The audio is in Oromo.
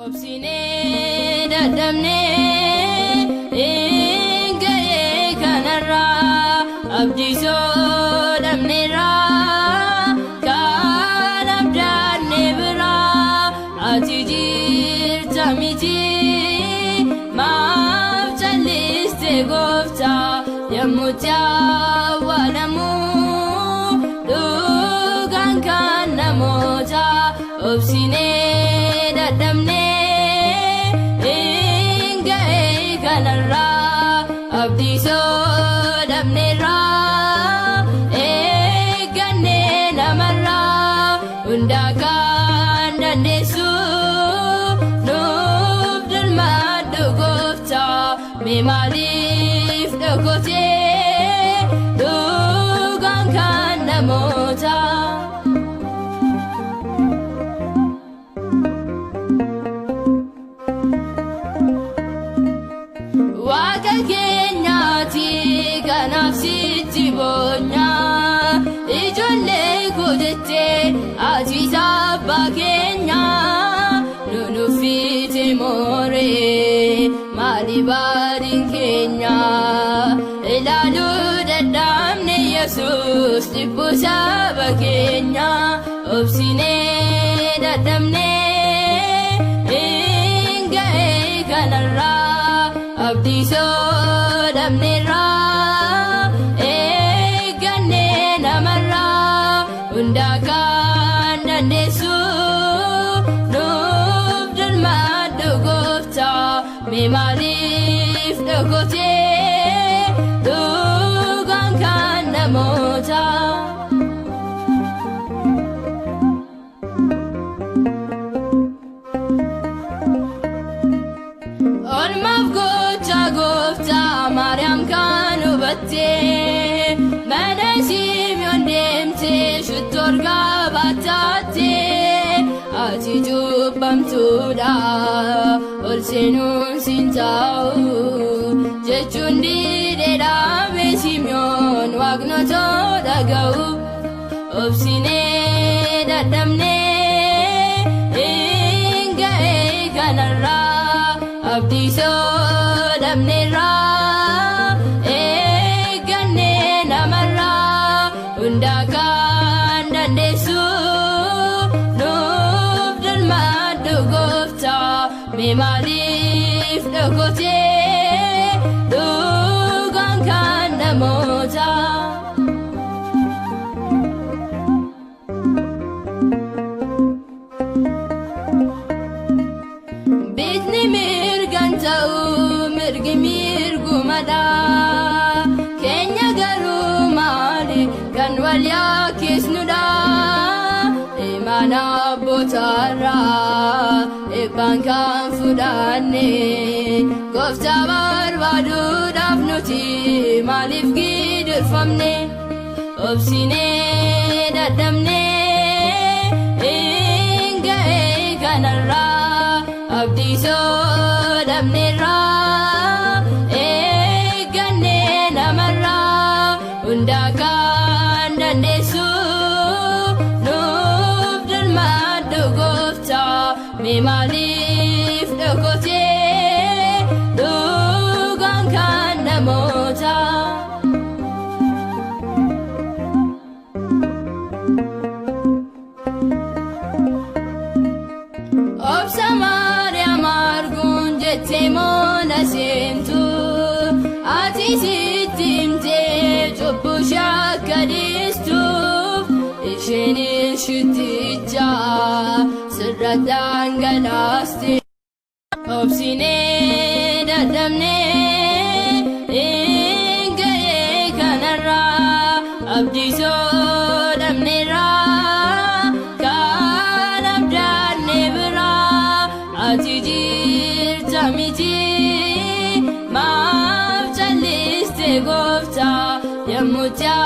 Obsine dadamne ingaye kanarra abdiso damnera kan abdanne bira atijir tamiti maaf calliste gofta yammuta wanamu dugan kan namota obsine dadamne abdiso damnera eeganne namarra hundakaan dandeessu nuuf dirmadhu goofta mee maaliif dhokotee dhugaan kan namoota waaqa keenyaati kanaaf sitti boonna ijoollee koo jettee atiis abbaa keenya nunuffite mooree maali baadhiin keenya ilaaluu dadhabne yesus dhibbuu saba keenya obsinee dadhabne inga'ee kanarraa abdiso damnera eeganne namarra hundakaan dandeessu nuuf dirmadhu goofta mee maaliif dhokotee dhugaan kan namoota olmaaf goofta Maariyaam kan hubatte mana Simiyoon deemte shuttoo argaa baatatte ati cubbamtuudha ol seenuun siin ta'u jechuun didee dhaabe Simiyoon waaqnotoo dhaga'u obsinee dadhabne inga'ee kanarraa abdiso damnera eeganne namarra hundakaan dandeessu nuuf dirmadhu goofta mee maaliif dhokotee dhugaan kan namoota bitni mirgan ta'u mirgi mirgumadha keenya garuu maali kan wal yakkisnudha imaan abbootarraa eebbaan kan fudhanne gooftaa barbaaduudhaaf nuti maaliif gidirfamne obsinee dadhabne inga'ee kanarraa abdiso damnera eeganne namarra hundakaan dandeessu nuuf dirmadhu goofta mee maaliif dhokotee dhugaan kan namoota obsa Maariyaam arguun jettee moona seentu ati sitti himtee cubbuu ishee akka dhiistuuf isheen ishutticha sirratti dhangalaaste obsinee dadhabne inga'ee kanarraa abdiso damnera kan abdanne bira ati jirta miti maaf calliste goofta yammuta